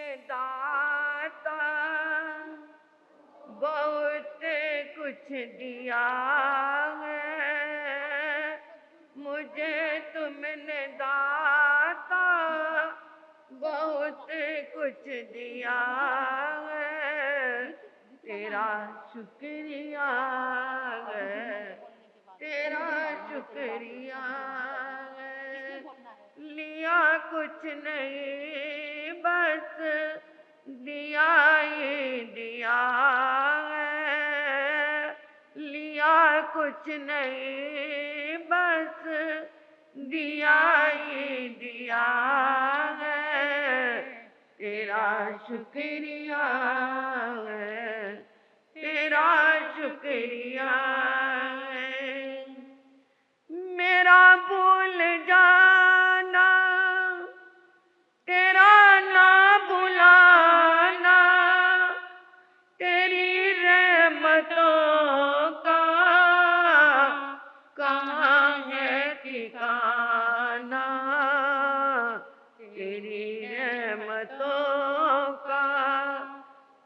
तुमने दाता बहुत कुछ दिया है, मुझे तुमने दाता बहुत कुछ दिया है, तेरा शुक्रिया है, तेरा शुक्रिया है। लिया कुछ नहीं बस दिया ही दिया है, लिया कुछ नहीं बस दिया ही दिया है, तेरा शुक्रिया है, तेरा शुक्रिया है। मेरा भूल जाना तेरा ना बुलाना, तेरी रहमतों का कहाँ है ठिकाना, तेरी रहमतों का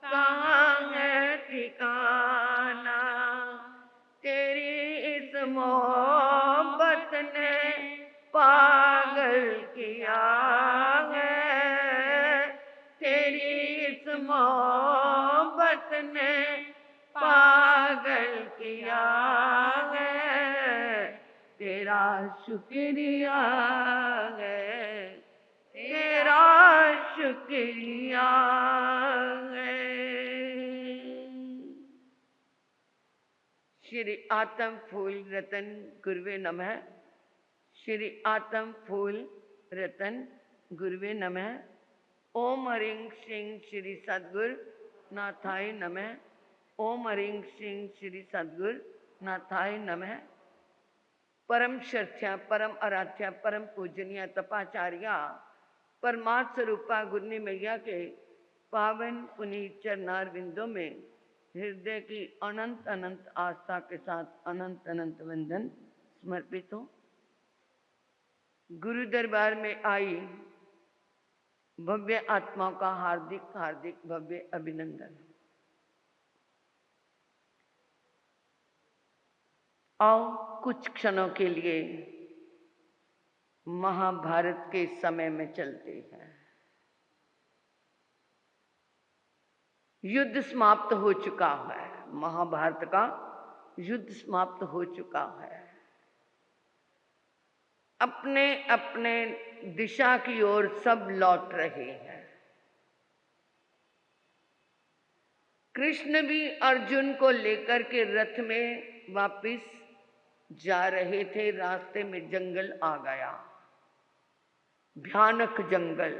कहाँ है ठिकाना। तेरी इस मोहब्बत ने पागल किया है, तेरी इस मोहब्बत ने पागल किया है, तेरा शुक्रिया है, तेरा शुक्रिया है। श्री आत्म फूल रतन गुरुवे नमः। श्री आत्म फूल रतन गुरुवे नमः। ओम हरिं सिंह श्री सद्गुरु नाथाय नमः। ओम हरिं सिंह श्री सद्गुरु नाथाय नमः। परम श्रद्धा परम आराध्या परम पूजनीय तपाचार्या परमात्म स्वरूपा गुरनी मैया के पावन पुनीत चरणार बिंदों में हृदय की अनंत अनंत आस्था के साथ अनंत अनंत वंदन समर्पित हो। गुरु दरबार में आई भव्य आत्माओं का हार्दिक हार्दिक भव्य अभिनंदन। आओ कुछ क्षणों के लिए महाभारत के समय में चलते हैं। युद्ध समाप्त हो चुका है, महाभारत का युद्ध समाप्त हो चुका है। अपने अपने दिशा की ओर सब लौट रहे हैं। कृष्ण भी अर्जुन को लेकर के रथ में वापस जा रहे थे। रास्ते में जंगल आ गया, भयानक जंगल,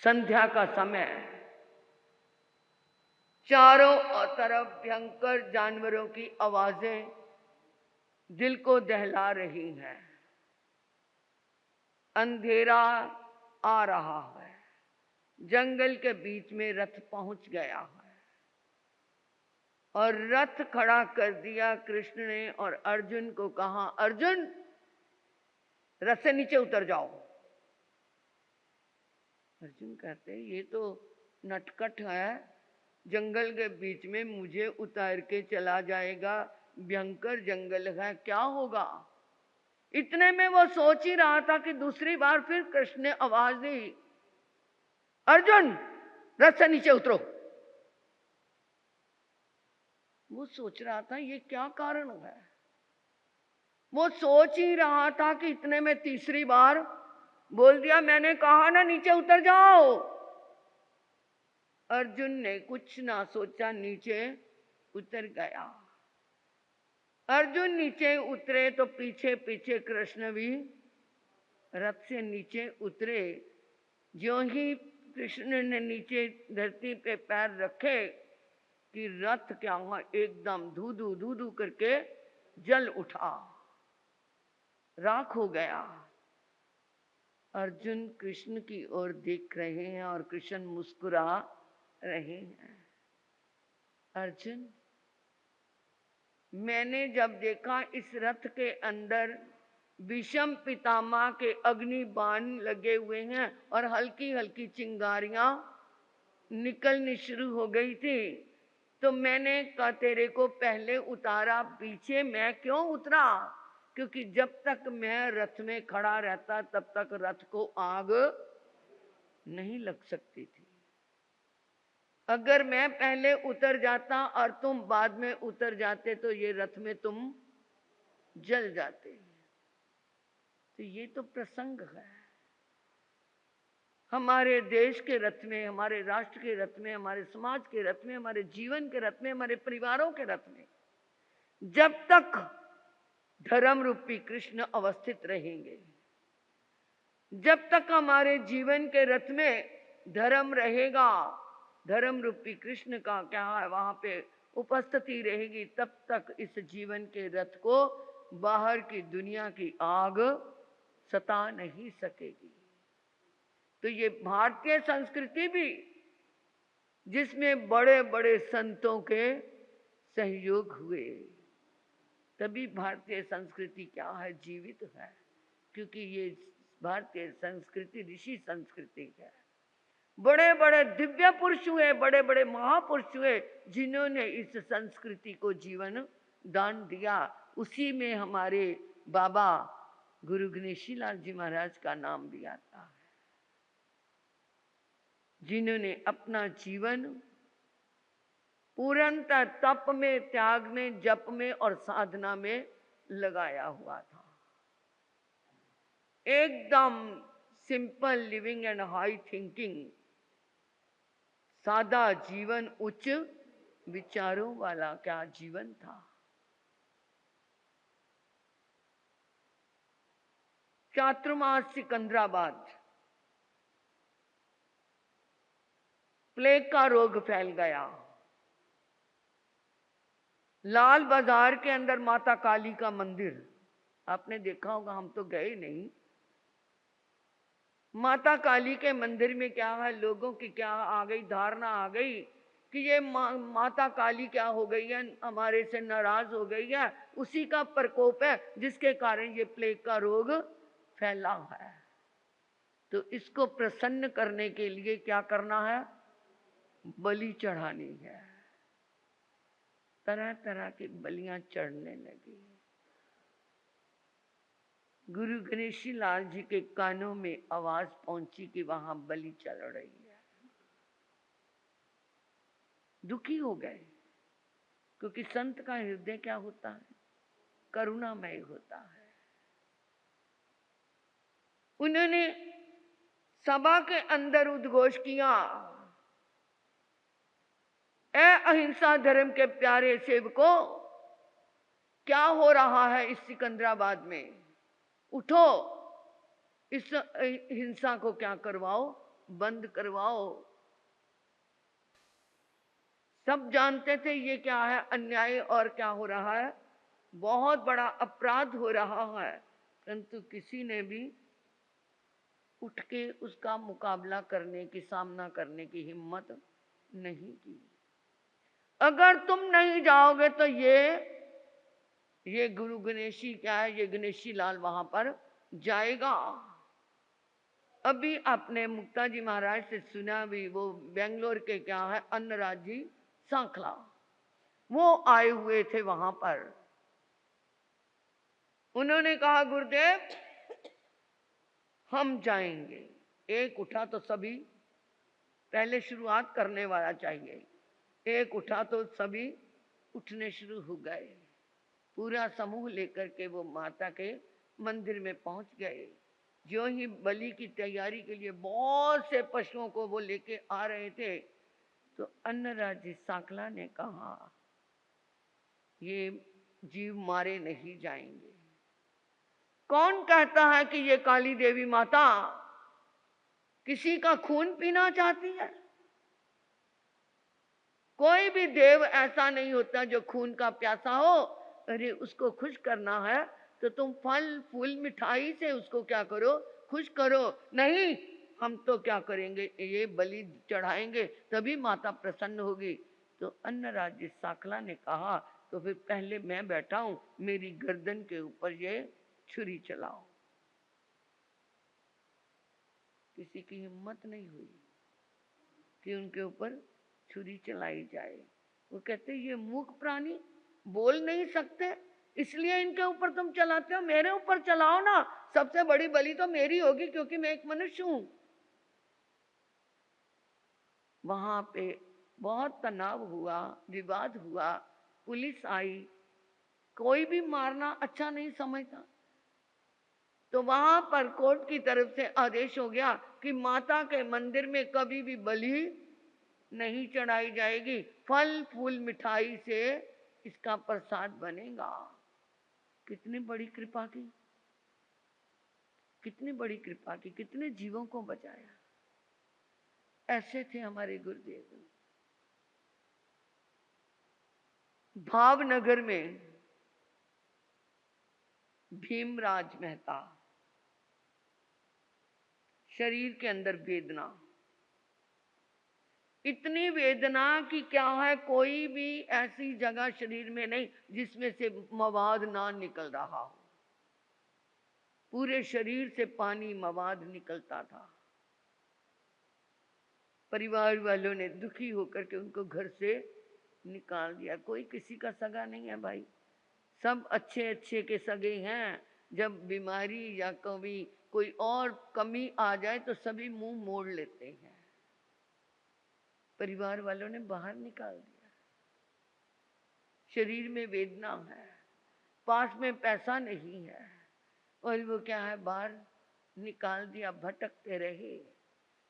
संध्या का समय, चारों तरफ भयंकर जानवरों की आवाजें दिल को दहला रही हैं। अंधेरा आ रहा है, जंगल के बीच में रथ पहुंच गया है और रथ खड़ा कर दिया कृष्ण ने और अर्जुन को कहा, अर्जुन रथ से नीचे उतर जाओ। अर्जुन कहते ये तो नटखट है, जंगल के बीच में मुझे उतार के चला जाएगा, भयंकर जंगल है, क्या होगा। इतने में वो सोच ही रहा था कि दूसरी बार फिर कृष्ण ने आवाज दी, अर्जुन रथ से नीचे उतरो। वो सोच रहा था ये क्या कारण है। वो सोच ही रहा था कि इतने में तीसरी बार बोल दिया, मैंने कहा ना नीचे उतर जाओ। अर्जुन ने कुछ ना सोचा, नीचे उतर गया। अर्जुन नीचे उतरे तो पीछे पीछे कृष्ण भी रथ से नीचे उतरे। ज्यों ही कृष्ण ने नीचे धरती पे पैर रखे कि रथ क्या हुआ, एकदम धू धू करके जल उठा, राख हो गया। अर्जुन कृष्ण की ओर देख रहे हैं और कृष्ण मुस्कुरा रहे हैं। अर्जुन, मैंने जब देखा इस रथ के अंदर विषम पितामह के अग्नि बाण लगे हुए हैं और हल्की हल्की चिंगारियां निकलनी शुरू हो गई थी, तो मैंने कहा तेरे को पहले उतारा, पीछे मैं क्यों उतरा? क्योंकि जब तक मैं रथ में खड़ा रहता तब तक रथ को आग नहीं लग सकती थी। अगर मैं पहले उतर जाता और तुम बाद में उतर जाते तो ये रथ में तुम जल जाते। तो ये तो प्रसंग है हमारे देश के रथ में, हमारे राष्ट्र के रथ में, हमारे समाज के रथ में, हमारे जीवन के रथ में, हमारे परिवारों के रथ में। जब तक धर्म रूपी कृष्ण अवस्थित रहेंगे, जब तक हमारे जीवन के रथ में धर्म रहेगा, धर्म रूपी कृष्ण का क्या है वहां पे उपस्थिति रहेगी, तब तक इस जीवन के रथ को बाहर की दुनिया की आग सता नहीं सकेगी। तो ये भारतीय संस्कृति भी, जिसमें बड़े बड़े संतों के सहयोग हुए, तभी भारतीय संस्कृति क्या है, जीवित है। क्योंकि ये भारतीय संस्कृति ऋषि संस्कृति है। बड़े बड़े दिव्य पुरुष हुए, बड़े बड़े महापुरुष हुए, जिन्होंने इस संस्कृति को जीवन दान दिया। उसी में हमारे बाबा गुरु गणेशी लाल जी महाराज का नाम भी आता है, जिन्होंने अपना जीवन पूर्णतः तप में, त्याग में, जप में और साधना में लगाया हुआ था। एकदम simple living and high thinking, सादा जीवन, उच्च विचारों वाला क्या जीवन था। चातुर्मास सिकंदराबाद, प्लेग का रोग फैल गया। लाल बाजार के अंदर माता काली का मंदिर, आपने देखा होगा, हम तो गए नहीं। माता काली के मंदिर में क्या है, लोगों की क्या आ गई, धारणा आ गई कि ये माता काली क्या हो गई है, हमारे से नाराज हो गई है, उसी का प्रकोप है जिसके कारण ये प्लेग का रोग फैला है। तो इसको प्रसन्न करने के लिए क्या करना है, बलि चढ़ानी है। तरह तरह की बलियां चढ़ने लगी। गुरु गणेशी लाल जी के कानों में आवाज पहुंची कि वहां बलि चल रही है। दुखी हो गए, क्योंकि संत का हृदय क्या होता है, करुणामय होता है। उन्होंने सभा के अंदर उद्घोष किया, ए अहिंसा धर्म के प्यारे सेवकों, क्या हो रहा है इस सिकंदराबाद में? उठो, इस हिंसा को क्या करवाओ, बंद करवाओ। सब जानते थे ये क्या है, अन्याय और क्या हो रहा है, बहुत बड़ा अपराध हो रहा है, परंतु किसी ने भी उठ के उसका मुकाबला करने की, सामना करने की हिम्मत नहीं की। अगर तुम नहीं जाओगे तो ये गुरु गणेशी क्या है, ये गणेशी लाल वहां पर जाएगा। अभी आपने मुक्ता जी महाराज से सुना भी, वो बेंगलोर के क्या है, अन्नराज जी सांखला, वो आए हुए थे वहां पर। उन्होंने कहा गुरुदेव हम जाएंगे। एक उठा तो सभी, पहले शुरुआत करने वाला चाहिए, एक उठा तो सभी उठने शुरू हो गए। पूरा समूह लेकर के वो माता के मंदिर में पहुंच गए। जो ही बलि की तैयारी के लिए बहुत से पशुओं को वो लेके आ रहे थे, तो अन्नराज जी सांकला ने कहा ये जीव मारे नहीं जाएंगे। कौन कहता है कि ये काली देवी माता किसी का खून पीना चाहती है? कोई भी देव ऐसा नहीं होता जो खून का प्यासा हो। अरे उसको खुश करना है तो तुम फल फूल मिठाई से उसको क्या करो, खुश करो। नहीं, हम तो क्या करेंगे, ये बलि चढ़ाएंगे तभी माता प्रसन्न होगी। तो अन्नराज जी सांखला ने कहा तो फिर पहले मैं बैठा हूं, मेरी गर्दन के ऊपर ये छुरी चलाओ। किसी की हिम्मत नहीं हुई। कि उनके ऊपर छुरी चलाई जाए। वो कहते ये मूक प्राणी बोल नहीं सकते, इसलिए इनके ऊपर तुम चलाते हो, मेरे ऊपर चलाओ ना, सबसे बड़ी बलि तो मेरी होगी क्योंकि मैं एक मनुष्य हूं। वहां पे बहुत तनाव हुआ, विवाद हुआ, पुलिस आई, कोई भी मारना अच्छा नहीं समझता। तो वहां पर कोर्ट की तरफ से आदेश हो गया कि माता के मंदिर में कभी भी बलि नहीं चढ़ाई जाएगी, फल फूल मिठाई से इसका प्रसाद बनेगा। कितनी बड़ी कृपा की, कितनी बड़ी कृपा की, कितने जीवों को बचाया। ऐसे थे हमारे गुरुदेव। भावनगर में भीमराज मेहता, शरीर के अंदर वेदना, इतनी वेदना कि क्या है, कोई भी ऐसी जगह शरीर में नहीं जिसमें से मवाद ना निकल रहा हो। पूरे शरीर से पानी मवाद निकलता था। परिवार वालों ने दुखी होकर के उनको घर से निकाल दिया। कोई किसी का सगा नहीं है भाई, सब अच्छे अच्छे के सगे हैं। जब बीमारी या कभी कोई और कमी आ जाए तो सभी मुंह मोड़ लेते हैं। परिवार वालों ने बाहर निकाल दिया। शरीर में वेदना है, पास में पैसा नहीं है, और वो क्या है, बाहर निकाल दिया। भटकते रहे,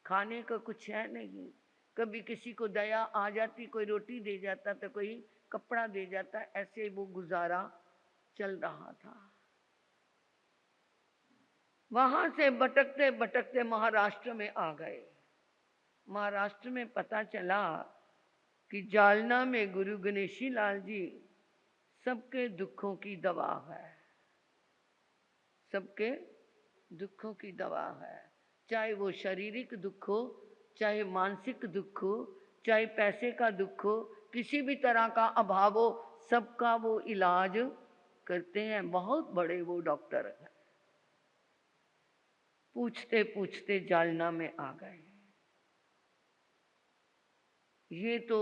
खाने का कुछ है नहीं। कभी किसी को दया आ जाती, कोई रोटी दे जाता तो कोई कपड़ा दे जाता, ऐसे वो गुजारा चल रहा था। वहां से भटकते भटकते महाराष्ट्र में आ गए। महाराष्ट्र में पता चला कि जालना में गुरु गणेशी लाल जी सबके दुखों की दवा है, सबके दुखों की दवा है। चाहे वो शारीरिक दुख हो, चाहे मानसिक दुख हो, चाहे पैसे का दुख हो, किसी भी तरह का अभाव हो, सबका वो इलाज करते हैं। बहुत बड़े वो डॉक्टर हैं। पूछते पूछते जालना में आ गए। ये तो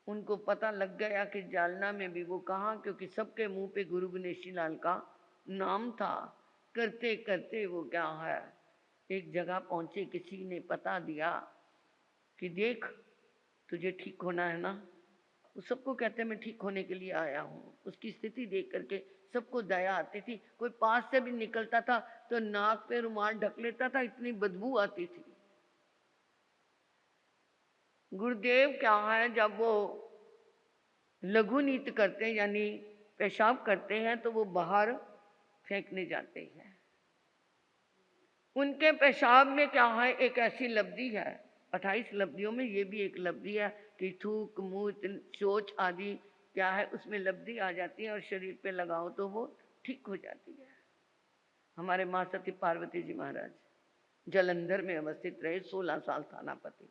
उनको पता लग गया कि जालना में भी वो कहाँ, क्योंकि सबके मुंह पे गुरु गणेशी लाल का नाम था। करते करते वो क्या है, एक जगह पहुंचे, किसी ने पता दिया कि देख तुझे ठीक होना है ना। वो सबको कहते मैं ठीक होने के लिए आया हूँ। उसकी स्थिति देख करके सबको दया आती थी। कोई पास से भी निकलता था तो नाक पे रुमाल ढक लेता था, इतनी बदबू आती थी। गुरुदेव क्या है, जब वो लघु नीत करते हैं यानी पेशाब करते हैं तो वो बाहर फेंकने जाते हैं। उनके पेशाब में क्या है, एक ऐसी लब्धि है, 28 लब्धियों में ये भी एक लब्धि है कि थूक मूत शौच आदि क्या है, उसमें लब्धि आ जाती है और शरीर पे लगाओ तो वो ठीक हो जाती है। हमारे माँ सती पार्वती जी महाराज जलंधर में अवस्थित रहे, 16 साल थानापति।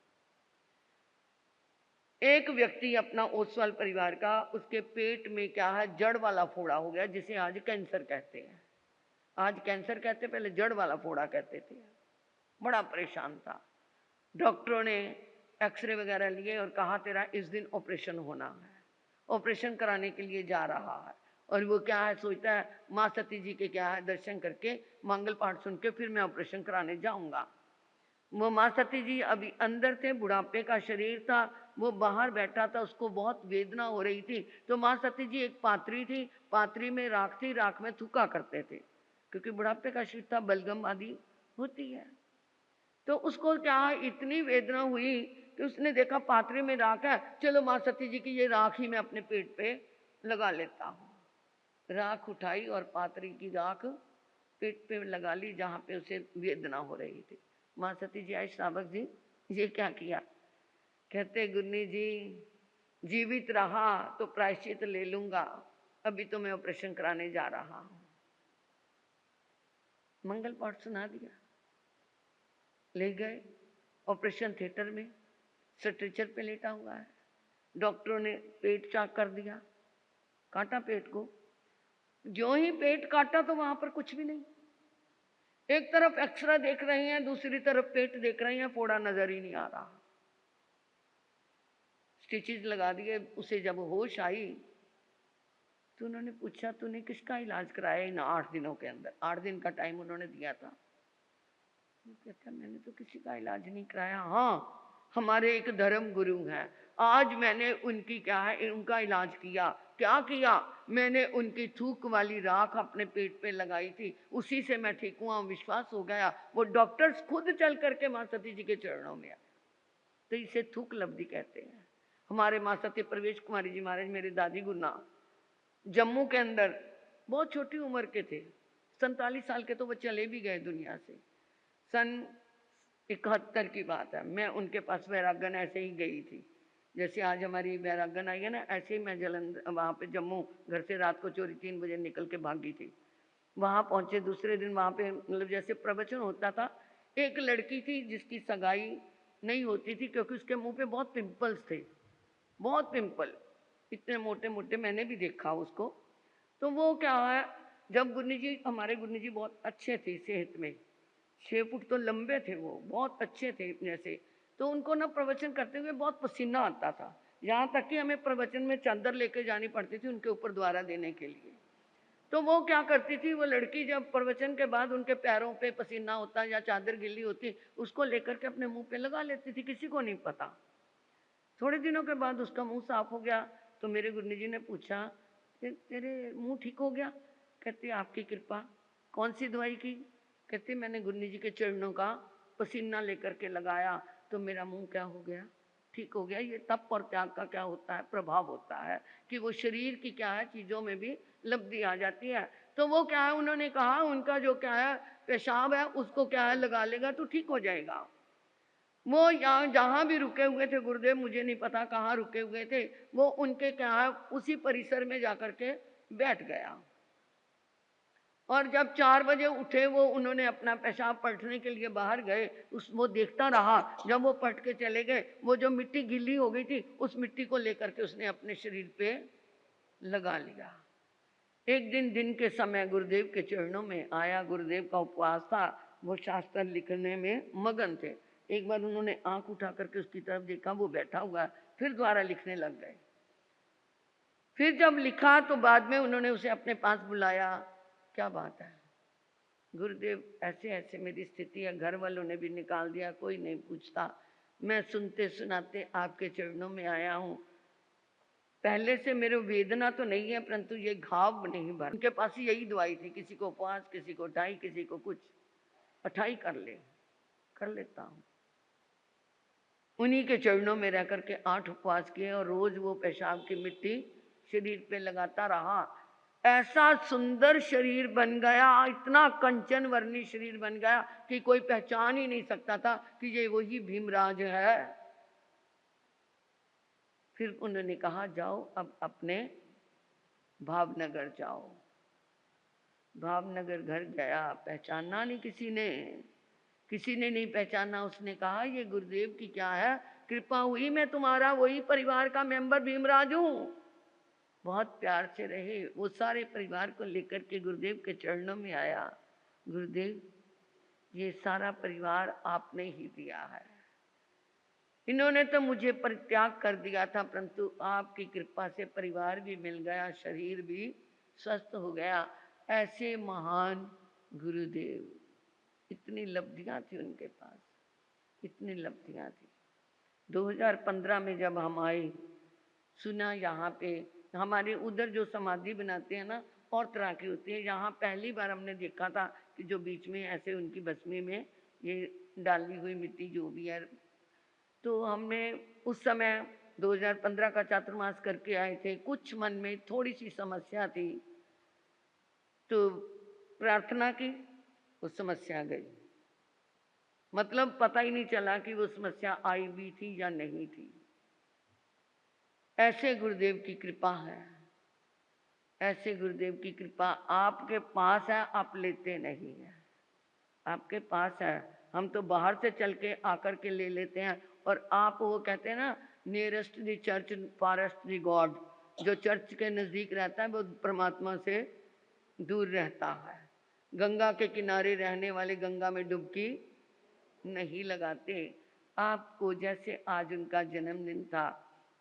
एक व्यक्ति अपना ओसवाल परिवार का, उसके पेट में क्या है, जड़ वाला फोड़ा हो गया, जिसे आज कैंसर कहते हैं। आज कैंसर कहते, पहले जड़ वाला फोड़ा कहते थे। बड़ा परेशान था। डॉक्टरों ने एक्सरे वगैरह लिए और कहा तेरा इस दिन ऑपरेशन होना है। ऑपरेशन कराने के लिए जा रहा है और वो क्या है, सोचता है माँ सती जी के क्या है दर्शन करके, मंगल पाठ सुन के फिर मैं ऑपरेशन कराने जाऊंगा। वो माँ सती जी अभी अंदर थे, बुढ़ापे का शरीर था, वो बाहर बैठा था, उसको बहुत वेदना हो रही थी। तो माँ सती जी एक पात्री थी, पात्री में राख थी, राख में थूका करते थे, क्योंकि बुढ़ापे का शरीर था, बलगम आदि होती है। तो उसको क्या इतनी वेदना हुई कि उसने देखा पात्री में राख है, चलो माँ सती जी की ये राख ही मैं अपने पेट पे लगा लेता हूँ। राख उठाई और पात्री की राख पेट पे लगा ली, जहाँ पे उसे वेदना हो रही थी। माँ सती जी आए, श्रावक जी ये क्या किया? कहते गुन्नी जी जीवित रहा तो प्रायश्चित ले लूंगा, अभी तो मैं ऑपरेशन कराने जा रहा हूँ। मंगल पाठ सुना दिया, ले गए ऑपरेशन थिएटर में, स्ट्रेचर पे लेटा हुआ है। डॉक्टरों ने पेट चाक कर दिया, काटा पेट को। जो ही पेट काटा तो वहां पर कुछ भी नहीं। एक तरफ एक्सरे देख रहे हैं, दूसरी तरफ पेट देख रहे हैं, फोड़ा नजर ही नहीं आ रहा। स्टिचेस लगा दिए। उसे जब होश आई तो उन्होंने पूछा तूने किसका इलाज कराया इन 8 दिनों के अंदर? 8 दिन का टाइम उन्होंने दिया था। वो कहता मैंने तो किसी का इलाज नहीं कराया। हाँ, हमारे एक धर्म गुरु हैं, आज मैंने उनकी क्या है उनका इलाज किया। क्या किया? मैंने उनकी थूक वाली राख अपने पेट पे लगाई थी, उसी से मैं ठीक हुआ, विश्वास हो गया। वो डॉक्टर्स खुद चल करके माँ सती जी के चरणों में आए। तो इसे थूक लब्धि कहते हैं। हमारे माँ सत्य प्रवेश कुमारी जी महाराज, मेरे दादी गुरना, जम्मू के अंदर बहुत छोटी उम्र के थे, 47 साल के, तो वो चले भी गए दुनिया से। सन 71 की बात है। मैं उनके पास वैरागन ऐसे ही गई थी, जैसे आज हमारी वैरागन आई है ना, ऐसे ही मैं जलंधर वहाँ पे जम्मू घर से रात को चोरी 3 बजे निकल के भागी थी। वहाँ पहुँचे दूसरे दिन, वहाँ पे मतलब जैसे प्रवचन होता था। एक लड़की थी जिसकी सगाई नहीं होती थी क्योंकि उसके मुंह पे बहुत पिंपल्स थे, बहुत पिंपल, इतने मोटे मोटे, मैंने भी देखा उसको। तो वो क्या है, जब गुरनी जी, हमारे गुरनी जी बहुत अच्छे थे सेहत में, 6 फुट तो लंबे थे वो, बहुत अच्छे थे जैसे। तो उनको ना प्रवचन करते हुए बहुत पसीना आता था, यहाँ तक कि हमें प्रवचन में चादर लेके जानी पड़ती थी उनके ऊपर द्वारा देने के लिए। तो वो क्या करती थी, वो लड़की जब प्रवचन के बाद उनके पैरों पे पसीना होता या चादर गिल्ली होती, उसको लेकर के अपने मुंह पे लगा लेती थी, किसी को नहीं पता। थोड़े दिनों के बाद उसका मुंह साफ हो गया। तो मेरे गुरु जी ने पूछा तेरे मुंह ठीक हो गया? कहती आपकी कृपा। कौन सी दवाई की? कहती मैंने गुरु जी के चरणों का पसीना लेकर के लगाया तो मेरा मुंह क्या हो गया, ठीक हो गया। ये तप और त्याग का क्या होता है, प्रभाव होता है कि वो शरीर की क्या है चीज़ों में भी लब्धि आ जाती है। तो वो क्या है, उन्होंने कहा उनका जो क्या है पेशाब है उसको क्या है लगा लेगा तो ठीक हो जाएगा। वो यहाँ जहाँ भी रुके हुए थे गुरुदेव, मुझे नहीं पता कहाँ रुके हुए थे, वो उनके क्या है उसी परिसर में जाकर के बैठ गया। और जब 4 बजे उठे वो, उन्होंने अपना पेशाब पलटने के लिए बाहर गए, वो देखता रहा। जब वो पलट के चले गए, वो जो मिट्टी गीली हो गई थी उस मिट्टी को लेकर के उसने अपने शरीर पे लगा लिया। एक दिन के समय गुरुदेव के चरणों में आया, गुरुदेव का उपवास था, वो शास्त्र लिखने में मगन थे। एक बार उन्होंने आंख उठा करके उसकी तरफ देखा, वो बैठा हुआ, फिर दोबारा लिखने लग गए। फिर जब लिखा तो बाद में उन्होंने उसे अपने पास बुलाया। क्या बात है गुरुदेव, ऐसे ऐसे मेरी स्थिति है, घर वालों ने भी निकाल दिया, कोई नहीं पूछता, मैं सुनते सुनाते आपके चरणों में आया हूँ। पहले से मेरे वेदना तो नहीं है, परंतु ये घाव नहीं भर। उनके पास ही यही दवाई थी, किसी को 5, किसी को 2.5, किसी को कुछ 28 कर लेता हूँ। उन्हीं के चरणों में रह करके 8 उपवास किए और रोज वो पेशाब की मिट्टी शरीर पे लगाता रहा। ऐसा सुंदर शरीर बन गया, इतना कंचन वर्णी शरीर बन गया कि कोई पहचान ही नहीं सकता था कि ये वही भीमराज है। फिर उन्होंने कहा जाओ अब अपने भावनगर जाओ। भावनगर घर गया, पहचाना नहीं किसी ने नहीं पहचाना। उसने कहा ये गुरुदेव की क्या है कृपा हुई, मैं तुम्हारा वही परिवार का मेंबर भीमराज हूँ। बहुत प्यार से रहे, वो सारे परिवार को लेकर के गुरुदेव के चरणों में आया। गुरुदेव ये सारा परिवार आपने ही दिया है, इन्होंने तो मुझे परित्याग कर दिया था, परंतु आपकी कृपा से परिवार भी मिल गया, शरीर भी स्वस्थ हो गया। ऐसे महान गुरुदेव, इतनी लब्धियां थी उनके पास, इतनी लब्धियां थी। 2015 में जब हम आए, सुना यहाँ पे हमारे उधर जो समाधि बनाते हैं ना और तरह की होती है, यहाँ पहली बार हमने देखा था कि जो बीच में ऐसे उनकी भस्मी में ये डाली हुई मिट्टी जो भी है। तो हमने उस समय 2015 का चातुर्मास करके आए थे, कुछ मन में थोड़ी सी समस्या थी तो प्रार्थना की, वो समस्या गई। मतलब पता ही नहीं चला कि वो समस्या आई भी थी या नहीं थी। ऐसे गुरुदेव की कृपा है, ऐसे गुरुदेव की कृपा आपके पास है, आप लेते नहीं है, आपके पास है। हम तो बाहर से चल के आकर के ले लेते हैं। और आप वो कहते हैं ना, nearest the church farthest the God, जो चर्च के नज़दीक रहता है वो परमात्मा से दूर रहता है। गंगा के किनारे रहने वाले गंगा में डुबकी नहीं लगाते। आपको जैसे आज उनका जन्मदिन था,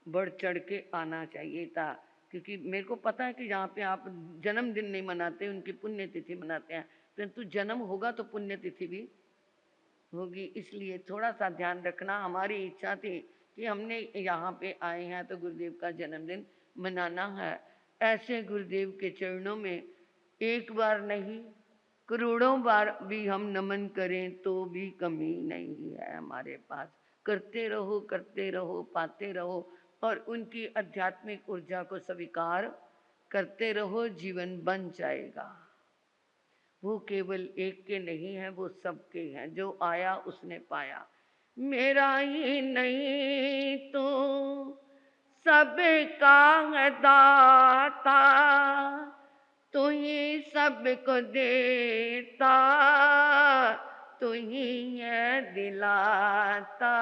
बढ़ चढ़ के आना चाहिए था, क्योंकि मेरे को पता है कि जहाँ पे आप जन्मदिन नहीं मनाते, उनकी पुण्यतिथि मनाते हैं, परंतु जन्म होगा तो पुण्यतिथि भी होगी। इसलिए थोड़ा सा ध्यान रखना। हमारी इच्छा थी कि हमने यहाँ पे आए हैं तो गुरुदेव का जन्मदिन मनाना है। ऐसे गुरुदेव के चरणों में एक बार नहीं, करोड़ों बार भी हम नमन करें तो भी कमी नहीं है हमारे पास। करते रहो, पाते रहो और उनकी आध्यात्मिक ऊर्जा को स्वीकार करते रहो, जीवन बन जाएगा। वो केवल एक के नहीं है, वो सबके हैं। जो आया उसने पाया। मेरा ही नहीं तो सबका है दाता, तू ही सबको देता, तू ही है दिलाता,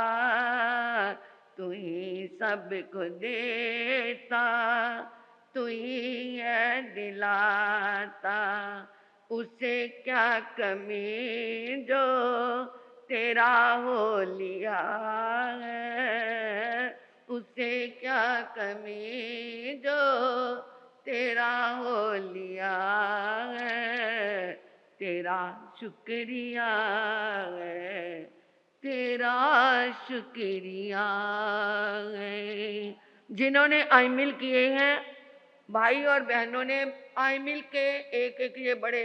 तू ही सबको देता, तू ही है दिलाता। उसे क्या कमी जो तेरा हो लिया है, उसे क्या कमी जो तेरा हो लिया है। तेरा शुक्रिया है, तेरा शुक्रिया है। जिन्होंने आईमिल किए हैं भाई और बहनों ने, आईमिल के एक एक ये बड़े